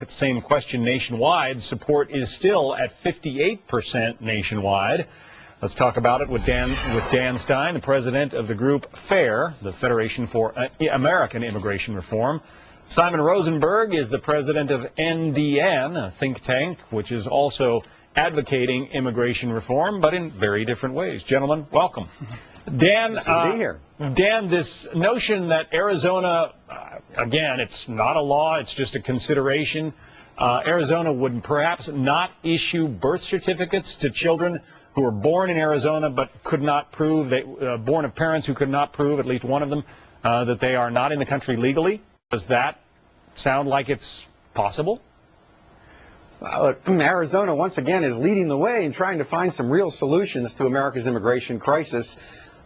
Same question nationwide. Support is still at 58% nationwide. Let's talk about it with Dan Stein, the president of the group FAIR, the Federation for American Immigration Reform. Simon Rosenberg is the president of NDN, a think tank, which is also advocating immigration reform, but in very different ways. Gentlemen, welcome. Dan, nice to be here. Dan, this notion that Arizona, again, it's not a law, it's just a consideration. Arizona would perhaps not issue birth certificates to children who were born in Arizona but could not prove, born of parents who could not prove, at least one of them, that they are not in the country legally. Does that sound like it's possible? Arizona, once again, is leading the way in trying to find some real solutions to America's immigration crisis.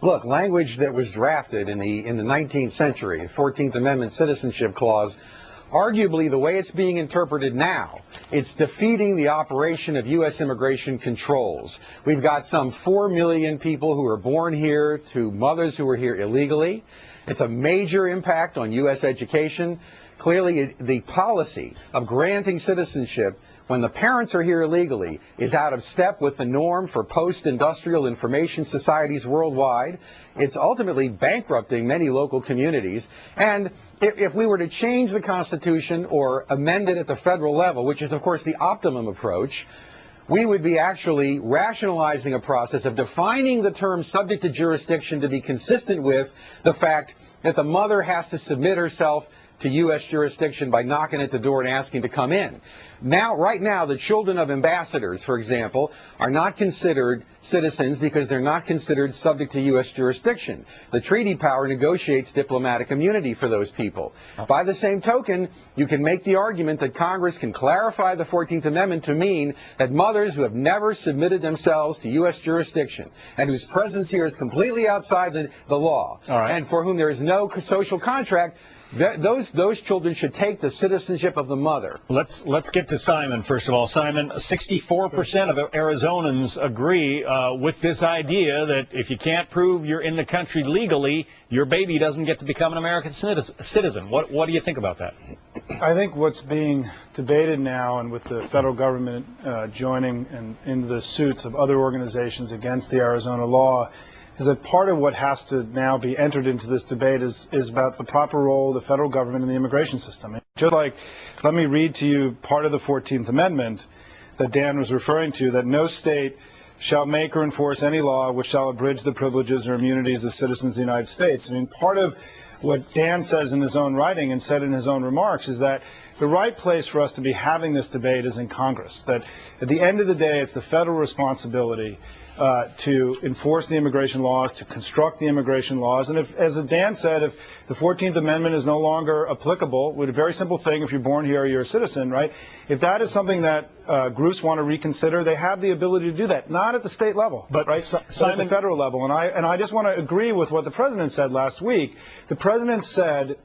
Look, language that was drafted in the 19th century, the 14th Amendment Citizenship Clause, arguably the way it's being interpreted now, it's defeating the operation of U.S. immigration controls. We've got some 4 million people who are born here to mothers who are here illegally. It's a major impact on U.S. education. Clearly, the policy of granting citizenship when the parents are here illegally is out of step with the norm for post-industrial information societies worldwide. It's ultimately bankrupting many local communities. And if we were to change the Constitution or amend it at the federal level, which is, of course, the optimum approach, we would be actually rationalizing a process of defining the term subject to jurisdiction to be consistent with the fact that the mother has to submit herself to U.S. jurisdiction by knocking at the door and asking to come in. Now, right now, the children of ambassadors, for example, are not considered citizens because they're not considered subject to U.S. jurisdiction. The treaty power negotiates diplomatic immunity for those people. By the same token, you can make the argument that Congress can clarify the 14th Amendment to mean that mothers who have never submitted themselves to U.S. jurisdiction and whose presence here is completely outside the law, and for whom there is no social contract, those children should take the citizenship of the mother. Let's get to Simon first of all. Simon, 64% of Arizonans agree with this idea that if you can't prove you're in the country legally, your baby doesn't get to become an American citizen. What do you think about that? I think what's being debated now, and with the federal government joining in the suits of other organizations against the Arizona law, is that part of what has to now be entered into this debate is about the proper role of the federal government in the immigration system. Just like, let me read to you part of the 14th Amendment that Dan was referring to, that no state shall make or enforce any law which shall abridge the privileges or immunities of citizens of the United States. I mean, part of what Dan says in his own writing and said in his own remarks is that the right place for us to be having this debate is in Congress. That at the end of the day, it's the federal responsibility to enforce the immigration laws, to construct the immigration laws. And if, as Dan said, if the 14th Amendment is no longer applicable, with a very simple thing, if you're born here, you're a citizen, right? If that is something that groups want to reconsider, they have the ability to do that. Not at the state level, but at the federal level. And I just want to agree with what the president said last week. The president said,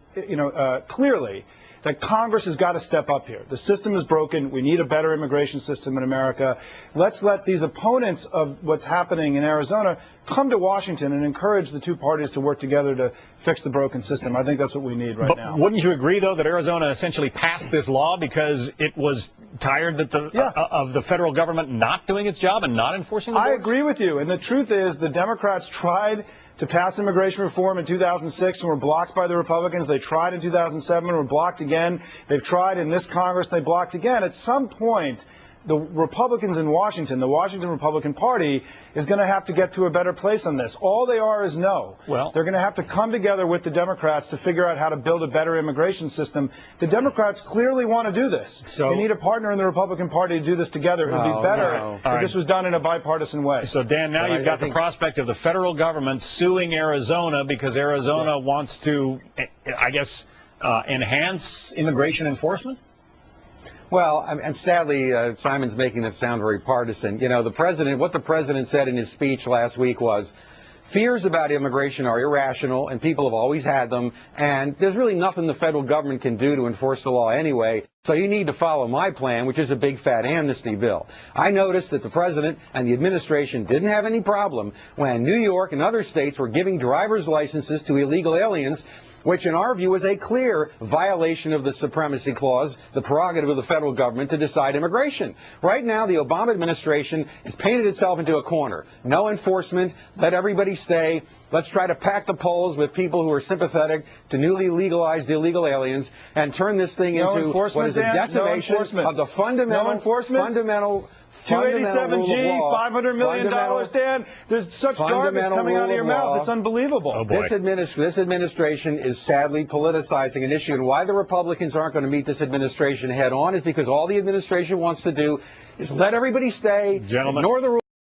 clearly, that Congress has got to step up here. The system is broken. We need a better immigration system in America. Let's let these opponents of what's happening in Arizona come to Washington and encourage the two parties to work together to fix the broken system. I think that's what we need right now. But wouldn't you agree, though, that Arizona essentially passed this law because it was tired that of the federal government not doing its job and not enforcing the law? I agree with you. And the truth is the Democrats tried to pass immigration reform in 2006 and were blocked by the Republicans. They tried in 2007 and were blocked again. They've tried in this Congress and they blocked again. At some point, the Republicans in Washington, the Washington Republican Party, is going to have to get to a better place on this. All they are is no. Well, they're going to have to come together with the Democrats to figure out how to build a better immigration system. The Democrats clearly want to do this. So they need a partner in the Republican Party to do this together. It would be better if this was done in a bipartisan way. So, Dan, now you've got the prospect of the federal government suing Arizona because Arizona wants to, I guess, enhance immigration enforcement? Well, and sadly, Simon's making this sound very partisan. You know, what the president said in his speech last week was, fears about immigration are irrational, and people have always had them, and there's really nothing the federal government can do to enforce the law anyway. So you need to follow my plan, which is a big fat amnesty bill. I noticed that the president and the administration didn't have any problem when New York and other states were giving driver's licenses to illegal aliens, which in our view is a clear violation of the Supremacy Clause, the prerogative of the federal government to decide immigration. Right now, the Obama administration has painted itself into a corner. No enforcement, let everybody stay. Let's try to pack the polls with people who are sympathetic to newly legalized illegal aliens and turn this thing into what is a decimation of the fundamental 287G, $500 million, Dan. There's such garbage coming out of your mouth. It's unbelievable. Oh, boy. This administration is sadly politicizing an issue, and why the Republicans aren't going to meet this administration head on is because all the administration wants to do is let everybody stay, Gentlemen. ignore the rules.